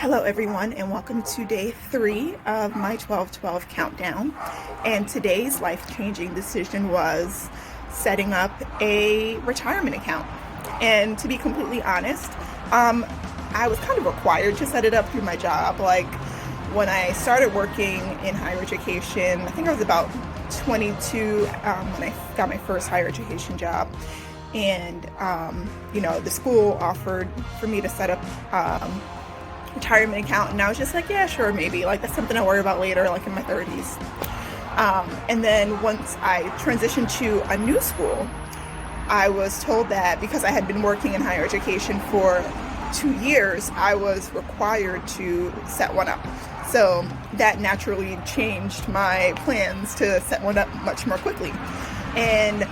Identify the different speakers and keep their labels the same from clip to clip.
Speaker 1: Hello everyone, and welcome to day 3 of my 12-12 countdown. And today's life-changing decision was setting up a retirement account. And to be completely honest, I was kind of required to set it up through my job. Like when I started working in higher education, I think I was about 22 when I got my first higher education job. And the school offered for me to set up retirement account, and I was just like, yeah, sure, maybe, like that's something I'll worry about later, like in my 30s. And then once I transitioned to a new school, I was told that because I had been working in higher education for 2 years, I was required to set one up. So that naturally changed my plans to set one up much more quickly. And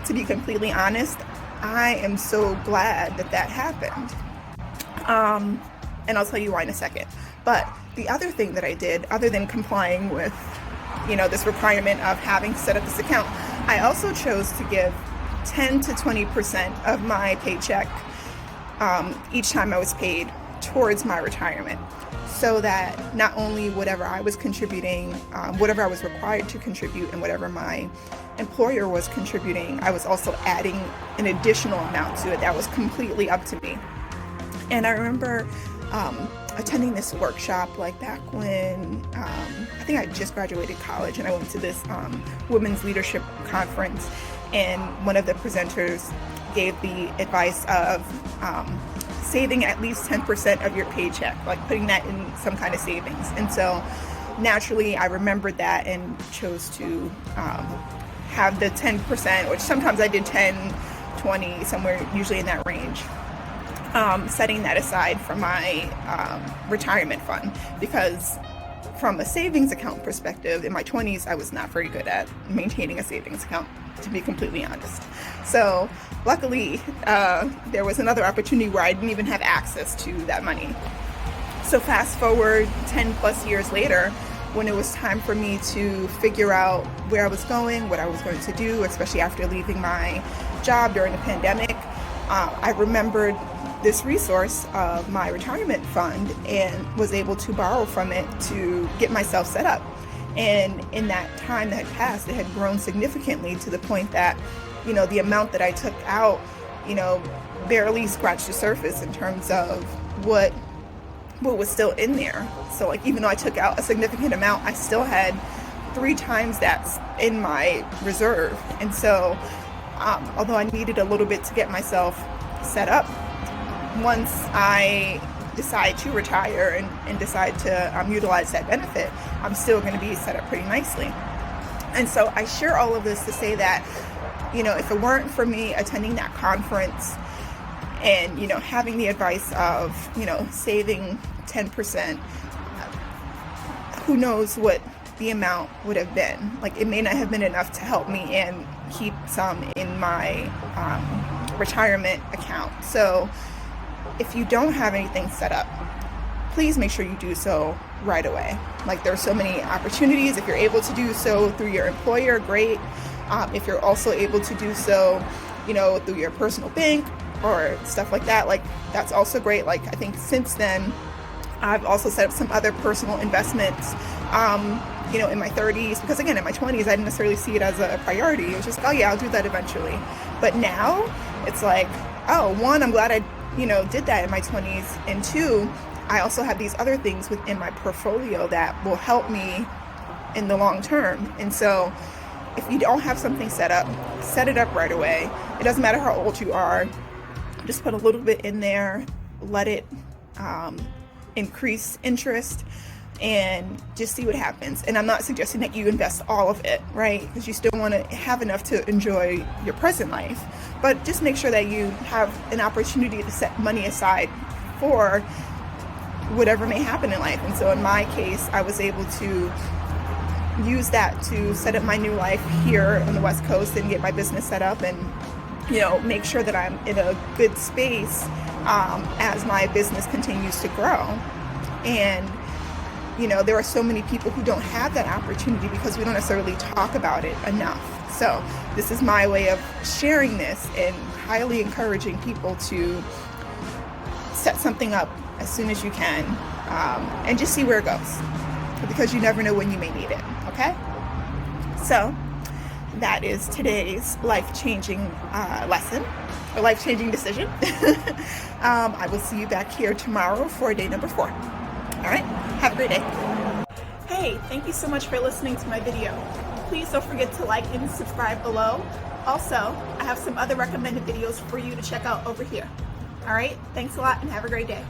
Speaker 1: to be completely honest, I am so glad that that happened. And I'll tell you why in a second. But the other thing that I did, other than complying with, this requirement of having set up this account, I also chose to give 10 to 20% of my paycheck each time I was paid towards my retirement, so that not only whatever I was contributing, whatever I was required to contribute, and whatever my employer was contributing, I was also adding an additional amount to it that was completely up to me. And I remember attending this workshop like back when I think I just graduated college, and I went to this women's leadership conference, and one of the presenters gave the advice of saving at least 10% of your paycheck, like putting that in some kind of savings. And so naturally I remembered that and chose to have the 10%, which sometimes I did 10, 20, somewhere usually in that range. Setting that aside from my retirement fund, because from a savings account perspective, in my 20s, I was not very good at maintaining a savings account, to be completely honest. So luckily, there was another opportunity where I didn't even have access to that money. So fast forward 10 plus years later, when it was time for me to figure out where I was going, what I was going to do, especially after leaving my job during the pandemic, I remembered this resource of my retirement fund and was able to borrow from it to get myself set up. And in that time that had passed, it had grown significantly to the point that, the amount that I took out, barely scratched the surface in terms of what was still in there. So like, even though I took out a significant amount, I still had 3 times that in my reserve. And so, although I needed a little bit to get myself set up, once I decide to retire and decide to utilize that benefit, I'm still going to be set up pretty nicely. And so I share all of this to say that, if it weren't for me attending that conference and, having the advice of, saving 10%, who knows what the amount would have been. Like, it may not have been enough to help me and keep some in my retirement account. So if you don't have anything set up, please make sure you do so right away. Like, there are so many opportunities. If you're able to do so through your employer, great. If you're also able to do so, through your personal bank or stuff like that, like that's also great. Like, I think since then, I've also set up some other personal investments, in my 30s, because again, in my 20s, I didn't necessarily see it as a priority. It was just, oh yeah, I'll do that eventually. But now it's like, oh, one, I'm glad I did that in my 20s, and 2, I also have these other things within my portfolio that will help me in the long term. And so if you don't have something set up, set it up right away. It doesn't matter how old you are. Just put a little bit in there, let it increase interest, and just see what happens. And I'm not suggesting that you invest all of it, right? Because you still want to have enough to enjoy your present life. But just make sure that you have an opportunity to set money aside for whatever may happen in life. And so in my case, I was able to use that to set up my new life here on the West Coast and get my business set up and, make sure that I'm in a good space as my business continues to grow. And there are so many people who don't have that opportunity because we don't necessarily talk about it enough. So this is my way of sharing this and highly encouraging people to set something up as soon as you can, and just see where it goes, because you never know when you may need it. Okay? So that is today's life-changing lesson, or life-changing decision. I will see you back here tomorrow for day number 4. All right? Have a great day. Hey, thank you so much for listening to my video. Please don't forget to like and subscribe below. Also, I have some other recommended videos for you to check out over here. All right? Thanks a lot and have a great day.